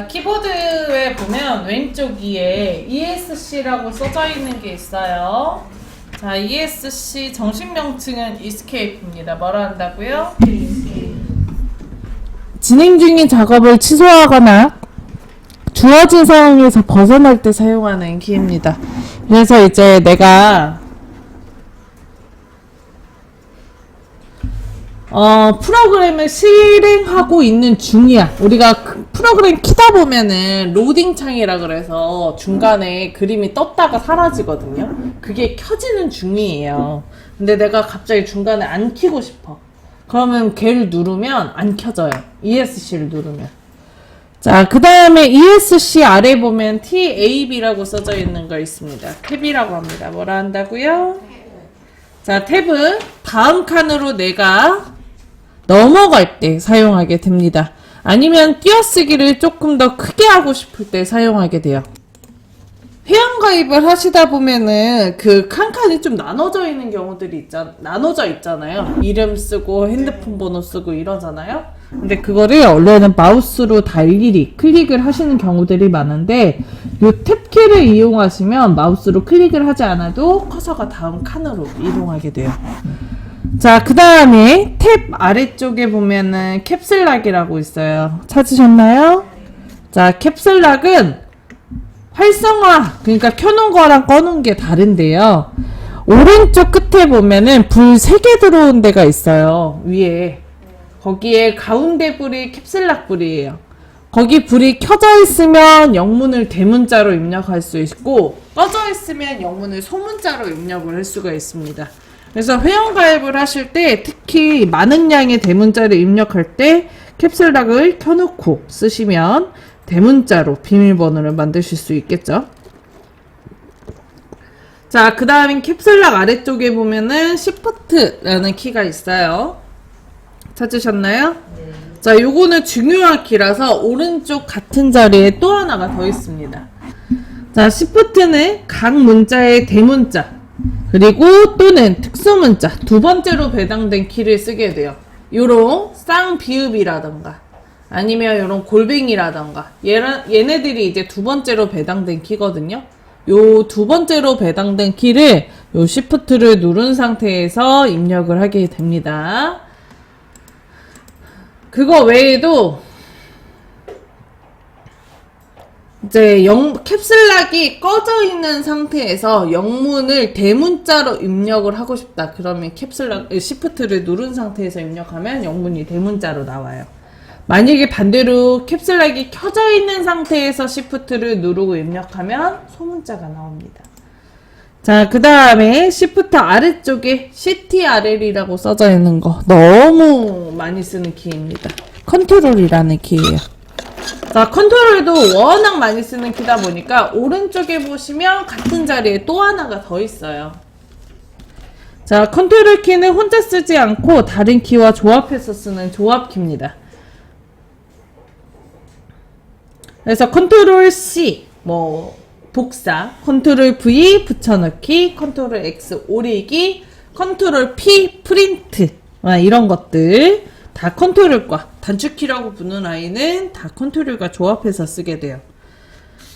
키보드에 보면 왼쪽 위에 ESC라고 써져 있는 게 있어요. 자, ESC 정식 명칭은 Escape입니다. 뭐라 한다고요? 진행 중인 작업을 취소하거나 주어진 상황에서 벗어날 때 사용하는 키입니다. 그래서 이제 내가 프로그램을 실행하고 있는 중이야. 우리가 프로그램 키다 보면은 로딩 창이라 그래서 중간에 그림이 떴다가 사라지거든요. 그게 켜지는 중이에요. 근데 내가 갑자기 중간에 안 켜고 싶어. 그러면 걔를 누르면 안 켜져요. ESC를 누르면. 자, 그 다음에 ESC 아래 보면 TAB라고 써져 있는 거 있습니다. 탭이라고 합니다. 뭐라 한다고요? 자, 탭은 다음 칸으로 내가 넘어갈 때 사용하게 됩니다. 아니면 띄어쓰기를 조금 더 크게 하고 싶을 때 사용하게 돼요. 회원가입을 하시다 보면은 그 칸칸이 좀 나눠져 있는 경우들이 나눠져 있잖아요. 이름 쓰고 핸드폰 번호 쓰고 이러잖아요. 근데 그거를 원래는 마우스로 다 일일이 클릭을 하시는 경우들이 많은데 요 탭키를 이용하시면 마우스로 클릭을 하지 않아도 커서가 다음 칸으로 이동하게 돼요. 자, 그 다음에 탭 아래쪽에 보면은 캡슐락이라고 있어요. 찾으셨나요? 자, 캡슐락은 활성화, 그러니까 켜놓은 거랑 꺼놓은 게 다른데요. 오른쪽 끝에 보면은 불 3개 들어온 데가 있어요. 위에. 거기에 가운데 불이 캡슐락 불이에요. 거기 불이 켜져 있으면 영문을 대문자로 입력할 수 있고 꺼져 있으면 영문을 소문자로 입력을 할 수가 있습니다. 그래서 회원가입을 하실 때 특히 많은 양의 대문자를 입력할 때 캡슐락을 켜놓고 쓰시면 대문자로 비밀번호를 만드실 수 있겠죠. 자, 그 다음에 캡슐락 아래쪽에 보면은 Shift라는 키가 있어요. 찾으셨나요? 네. 자, 요거는 중요한 키라서 오른쪽 같은 자리에 또 하나가 더 있습니다. 자, Shift는 각 문자의 대문자 그리고 또는 특수문자 두 번째로 배당된 키를 쓰게 돼요. 요런 쌍비읍이라던가 아니면 요런 골뱅이라던가 얘네들이 이제 두 번째로 배당된 키거든요. 요 두 번째로 배당된 키를 요 Shift를 누른 상태에서 입력을 하게 됩니다. 그거 외에도 이제 캡슐락이 꺼져 있는 상태에서 영문을 대문자로 입력을 하고 싶다. 그러면 Shift를 누른 상태에서 입력하면 영문이 대문자로 나와요. 만약에 반대로 캡슐락이 켜져 있는 상태에서 Shift를 누르고 입력하면 소문자가 나옵니다. 자, 그 다음에 Shift 아래쪽에 CTRL이라고 써져 있는 거 너무 많이 쓰는 키입니다. 컨트롤이라는 키예요. 자, 컨트롤도 워낙 많이 쓰는 키다 보니까 오른쪽에 보시면 같은 자리에 또 하나가 더 있어요. 자, 컨트롤 키는 혼자 쓰지 않고 다른 키와 조합해서 쓰는 조합키입니다. 그래서 컨트롤 C, 복사, 컨트롤 V 붙여넣기, 컨트롤 X 오리기, 컨트롤 P 프린트 이런 것들 다 컨트롤과 단축키라고 부르는 아이는 다 컨트롤과 조합해서 쓰게 돼요.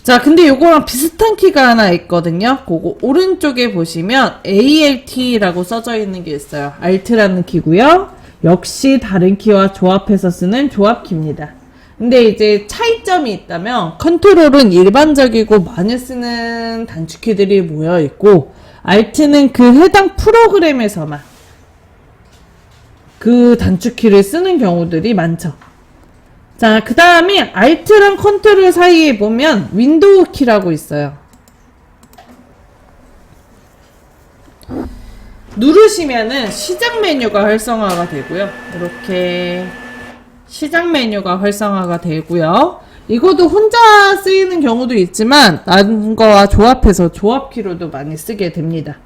자, 근데 요거랑 비슷한 키가 하나 있거든요. 그거 오른쪽에 보시면 ALT라고 써져 있는 게 있어요. Alt라는 키고요. 역시 다른 키와 조합해서 쓰는 조합키입니다. 근데 이제 차이점이 있다면 컨트롤은 일반적이고 많이 쓰는 단축키들이 모여 있고 Alt는 그 해당 프로그램에서만 그 단축키를 쓰는 경우들이 많죠. 자, 그 다음에 Alt랑 컨트롤 사이에 보면 윈도우 키라고 있어요. 누르시면은 시작 메뉴가 활성화가 되고요. 이렇게 시작 메뉴가 활성화가 되고요. 이것도 혼자 쓰이는 경우도 있지만 다른 거와 조합해서 조합키로도 많이 쓰게 됩니다.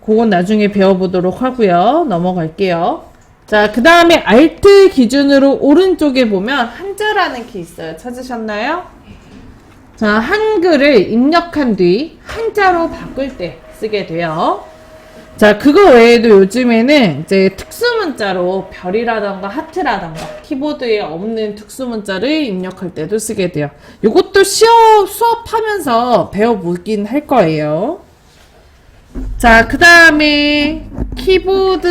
그건 나중에 배워보도록 하고요. 넘어갈게요. 자, 그 다음에 Alt 기준으로 오른쪽에 보면 한자라는 키 있어요. 찾으셨나요? 자, 한글을 입력한 뒤 한자로 바꿀 때 쓰게 돼요. 자, 그거 외에도 요즘에는 이제 특수문자로 별이라던가 하트라던가 키보드에 없는 특수문자를 입력할 때도 쓰게 돼요. 요것도 수업하면서 배워보긴 할 거예요. 자, 그 다음에 키보드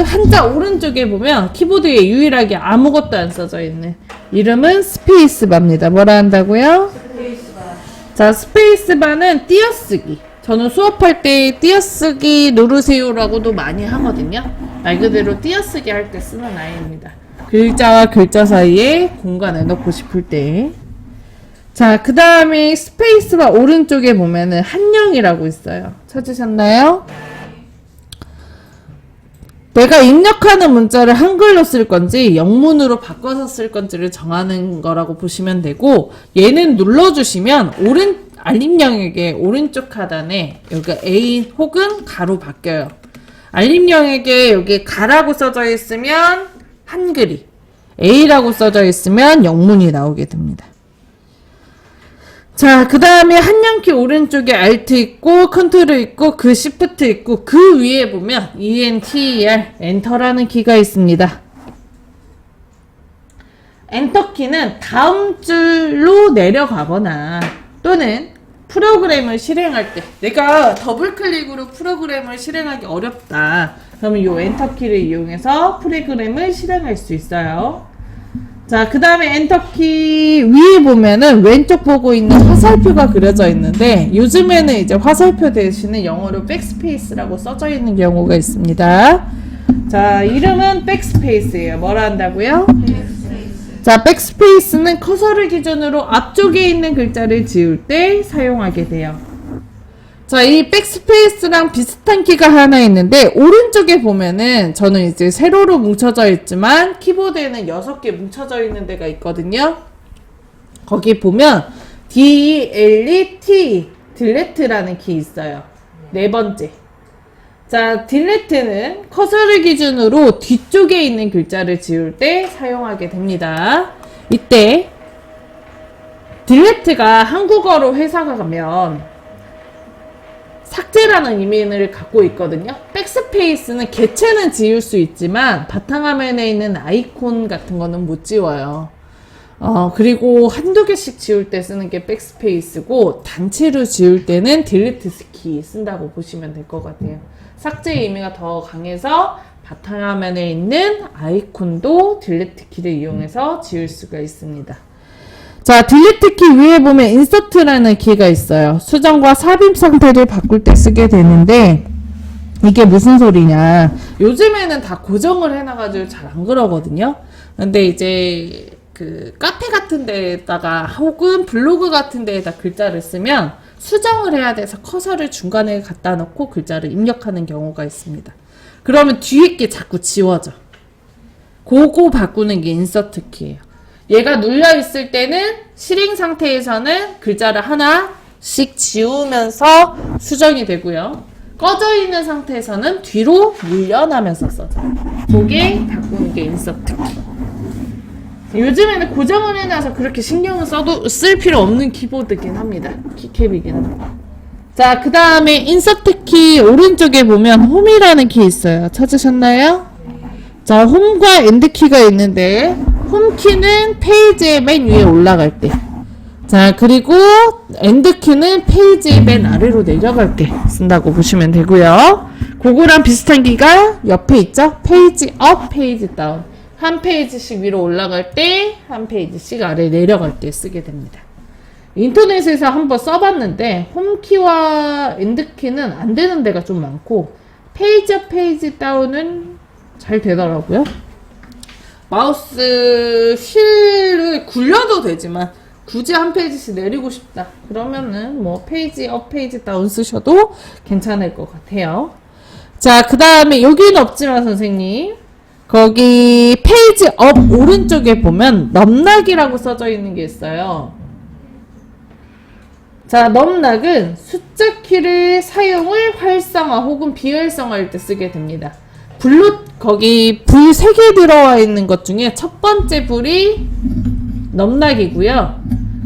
한자 오른쪽에 보면 키보드에 유일하게 아무것도 안 써져 있는 이름은 스페이스바입니다. 뭐라 한다고요? 스페이스바. 자, 스페이스바는 띄어쓰기. 저는 수업할 때 띄어쓰기 누르세요라고도 많이 하거든요. 말 그대로 띄어쓰기 할 때 쓰는 아이입니다. 글자와 글자 사이에 공간을 넣고 싶을 때. 자, 그 다음에 스페이스바 오른쪽에 보면은 한영이라고 있어요. 찾으셨나요? 내가 입력하는 문자를 한글로 쓸 건지 영문으로 바꿔서 쓸 건지를 정하는 거라고 보시면 되고, 얘는 눌러주시면 알림 영역의 오른쪽 하단에 여기 A 혹은 가로 바뀌어요. 알림 영역에 여기 가라고 써져 있으면 한글이, A라고 써져 있으면 영문이 나오게 됩니다. 자, 그 다음에 한영키 오른쪽에 Alt 있고 컨트롤 있고 그 Shift 있고 그 위에 보면 ENTER 엔터라는 키가 있습니다. 엔터키는 다음 줄로 내려가거나 또는 프로그램을 실행할 때 내가 더블 클릭으로 프로그램을 실행하기 어렵다 그러면 이 엔터키를 이용해서 프로그램을 실행할 수 있어요. 자, 그 다음에 엔터키 위에 보면은 왼쪽 보고 있는 화살표가 그려져 있는데 요즘에는 이제 화살표 대신에 영어로 백스페이스라고 써져 있는 경우가 있습니다. 자, 이름은 백스페이스예요. 뭐라 한다고요? 자, 백스페이스는 커서를 기준으로 앞쪽에 있는 글자를 지울 때 사용하게 돼요. 자, 이 백스페이스랑 비슷한 키가 하나 있는데 오른쪽에 보면은 저는 이제 세로로 뭉쳐져 있지만 키보드에는 6개 뭉쳐져 있는 데가 있거든요. 거기 보면 DELET 딜레트라는 키 있어요. 네 번째. 자, 딜레트는 커서를 기준으로 뒤쪽에 있는 글자를 지울 때 사용하게 됩니다. 이때 딜레트가 한국어로 회사가 가면 삭제라는 의미를 갖고 있거든요. 백스페이스는 개체는 지울 수 있지만 바탕화면에 있는 아이콘 같은 거는 못 지워요. 그리고 한두 개씩 지울 때 쓰는 게 백스페이스고 단체로 지울 때는 딜리트 키 쓴다고 보시면 될 것 같아요. 삭제의 의미가 더 강해서 바탕화면에 있는 아이콘도 딜리트 키를 이용해서 지울 수가 있습니다. 자, 딜리트 키 위에 보면 인서트라는 키가 있어요. 수정과 삽입 상태를 바꿀 때 쓰게 되는데 이게 무슨 소리냐. 요즘에는 다 고정을 해놔가지고 잘 안 그러거든요. 근데 이제 그 카페 같은 데에다가 혹은 블로그 같은 데에다 글자를 쓰면 수정을 해야 돼서 커서를 중간에 갖다 놓고 글자를 입력하는 경우가 있습니다. 그러면 뒤에 게 자꾸 지워져. 그거 바꾸는 게 인서트 키예요. 얘가 눌려 있을 때는 실행 상태에서는 글자를 하나씩 지우면서 수정이 되고요. 꺼져 있는 상태에서는 뒤로 밀려나면서 써져요. 그게 바꾸는 게 인서트 키. 요즘에는 고정을 해놔서 그렇게 신경을 쓸 필요 없는 키보드긴 합니다. 키캡이긴 합니다. 자, 그 다음에 인서트 키 오른쪽에 보면 홈이라는 키 있어요. 찾으셨나요? 자, 홈과 엔드 키가 있는데 홈 키는 페이지의 맨 위에 올라갈 때, 자, 그리고 엔드 키는 페이지의 맨 아래로 내려갈 때 쓴다고 보시면 되고요. 그거랑 비슷한 키가 옆에 있죠? 페이지 업, 페이지 다운. 한 페이지씩 위로 올라갈 때, 한 페이지씩 아래 내려갈 때 쓰게 됩니다. 인터넷에서 한번 써봤는데 홈키와 엔드키는 안 되는 데가 좀 많고 페이지 업, 페이지 다운은 잘 되더라고요. 마우스 휠을 굴려도 되지만 굳이 한 페이지씩 내리고 싶다 그러면은 뭐 페이지 업, 페이지 다운 쓰셔도 괜찮을 것 같아요. 자, 그 다음에 여기는 없지만 선생님 거기 페이지 업 오른쪽에 보면 넘락이라고 써져 있는 게 있어요. 자, 넘락은 숫자 키를 사용을 활성화 혹은 비활성화할 때 쓰게 됩니다. 거기 불 3개 들어와 있는 것 중에 첫 번째 불이 넘락이고요.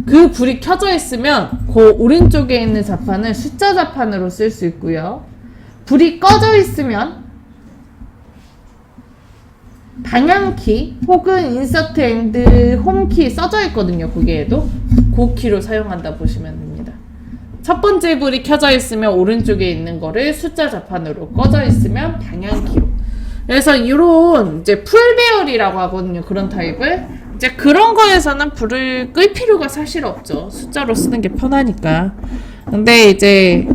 그 불이 켜져 있으면 그 오른쪽에 있는 자판을 숫자 자판으로 쓸 수 있고요. 불이 꺼져 있으면 방향키 혹은 인서트 앤드 홈키 써져 있거든요. 거기에도 그 키로 사용한다 보시면 됩니다. 첫 번째 불이 켜져 있으면 오른쪽에 있는 거를 숫자 자판으로, 꺼져 있으면 방향키로. 그래서 이런 이제 풀배열이라고 하거든요. 그런 타입을. 이제 그런 거에서는 불을 끌 필요가 사실 없죠. 숫자로 쓰는 게 편하니까. 근데 이제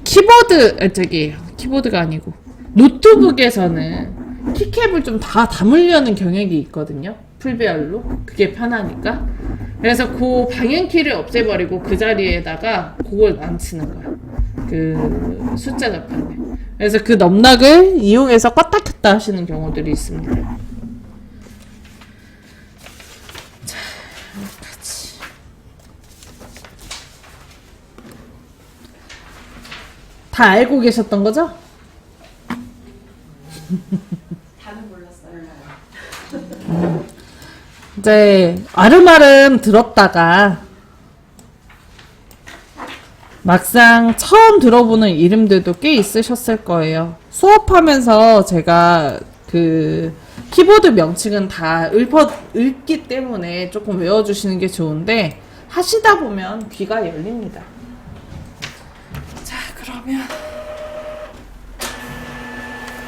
키보드가 아니고 노트북에서는 키캡을 좀 다 담으려는 경향이 있거든요. 풀배열로. 그게 편하니까. 그래서 그 방향키를 없애버리고 그 자리에다가 그걸 안 쓰는 거야. 그 숫자 자판을. 그래서 그 넘락을 이용해서 껐다 켰다 하시는 경우들이 있습니다. 자, 여기까지. 다 알고 계셨던 거죠? 다는 몰랐어요. 이제 아름아름 들었다가 막상 처음 들어보는 이름들도 꽤 있으셨을 거예요. 수업하면서 제가 그 키보드 명칭은 다 읽기 때문에 조금 외워주시는 게 좋은데 하시다 보면 귀가 열립니다. 자, 그러면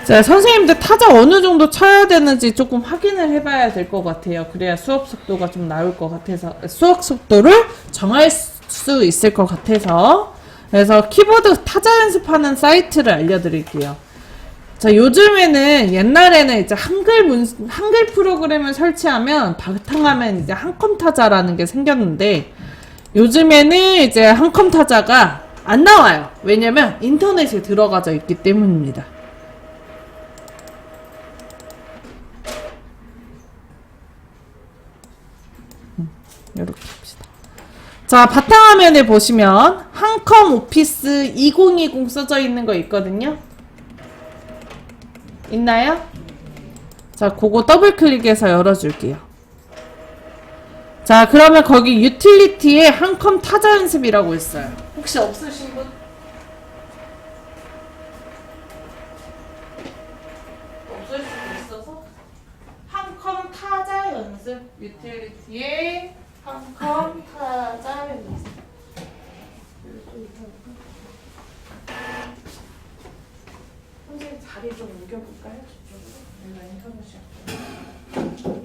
자, 선생님들 타자 어느 정도 쳐야 되는지 조금 확인을 해봐야 될 것 같아요. 그래야 수업 속도가 좀 나올 것 같아서, 수업 속도를 정할 수 있을 것 같아서. 그래서 키보드 타자 연습하는 사이트를 알려드릴게요. 자, 요즘에는 옛날에는 이제 한글 프로그램을 설치하면 바탕화면 이제 한컴 타자라는 게 생겼는데 요즘에는 이제 한컴 타자가 안 나와요. 왜냐면 인터넷에 들어가져 있기 때문입니다. 이렇게 합시다. 자, 바탕화면에 보시면 한컴 오피스 2020 써져 있는 거 있거든요. 있나요? 자, 그거 더블 클릭해서 열어줄게요. 자, 그러면 거기 유틸리티에 한컴 타자 연습이라고 있어요. 혹시 없으신 분? 없을 수도 있어서 한컴 타자 연습 유틸리티에 한컴 타자 연습. 선생님 자리 좀 옮겨볼까요? 저쪽으로? 내가 인터넷이 없어.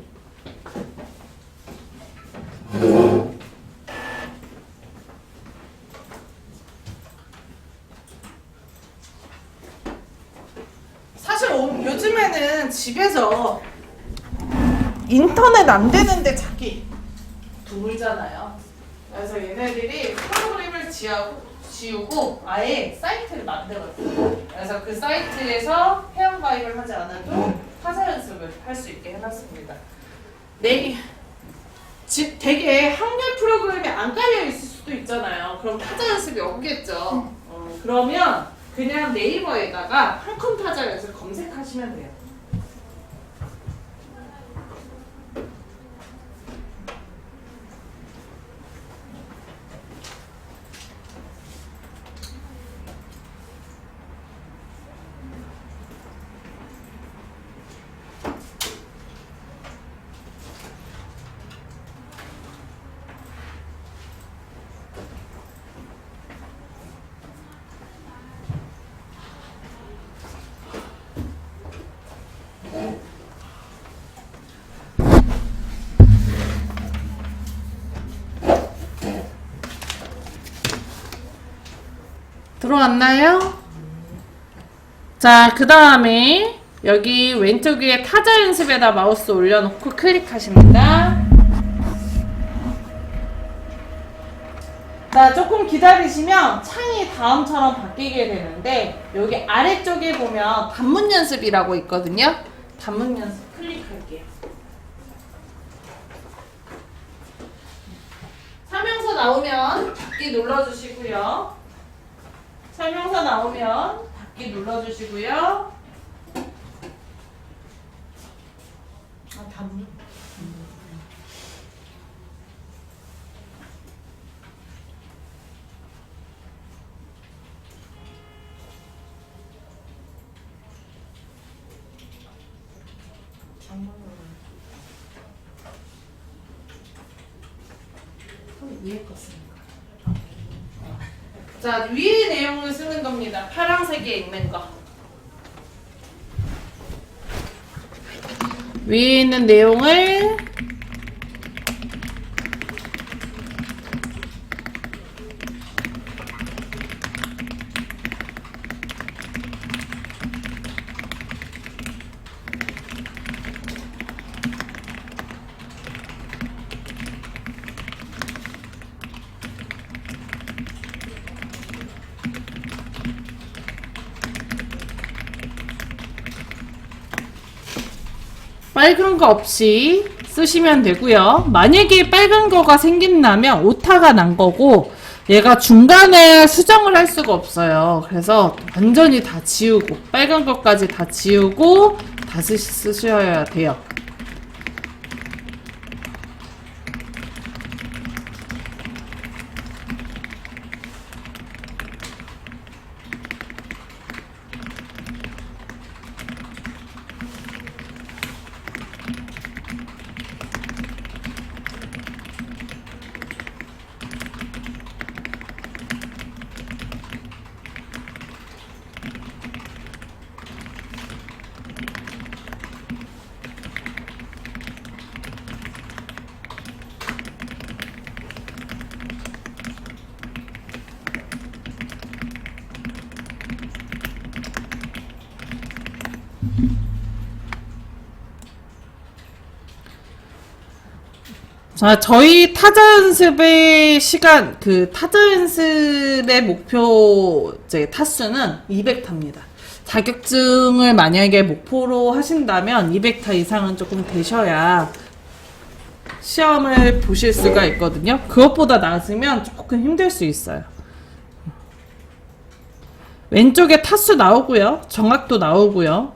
사실 요즘에는 집에서 인터넷 안 되는데 자기 드물잖아요. 그래서 얘네들이 프로그램을 지우고 아예 사이트를 만들었어요. 그래서 그 사이트에서 회원가입을 하지 않아도 타자 연습을 할 수 있게 해놨습니다. 되게 한글 프로그램이 안 깔려 있을 수도 있잖아요. 그럼 타자 연습이 없겠죠. 그러면 그냥 네이버에다가 한컴 타자 연습 검색하시면 돼요. 들어왔나요? 자, 그 다음에 여기 왼쪽 위에 타자 연습에다 마우스 올려놓고 클릭하십니다. 자, 조금 기다리시면 창이 다음처럼 바뀌게 되는데 여기 아래쪽에 보면 단문 연습이라고 있거든요. 단문 연습 클릭할게요. 설명서 나오면 닫기 눌러주시고요. 설명서 나오면 닫기 눌러주시고요. 단문. 위에 거 쓰는 거. 자, 위에 내용을 쓰는 겁니다. 파란색에 있는 거. 위에 있는 내용을 빨간 거 없이 쓰시면 되고요. 만약에 빨간 거가 생긴다면 오타가 난 거고 얘가 중간에 수정을 할 수가 없어요. 그래서 완전히 다 지우고 빨간 것까지 다 지우고 다시 쓰셔야 돼요. 자, 저희 타자 연습의 시간, 타자 연습의 목표, 타수는 200타입니다. 자격증을 만약에 목표로 하신다면 200타 이상은 조금 되셔야 시험을 보실 수가 있거든요. 그것보다 낮으면 조금 힘들 수 있어요. 왼쪽에 타수 나오고요. 정확도 나오고요.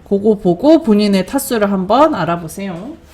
그거 보고 본인의 타수를 한번 알아보세요.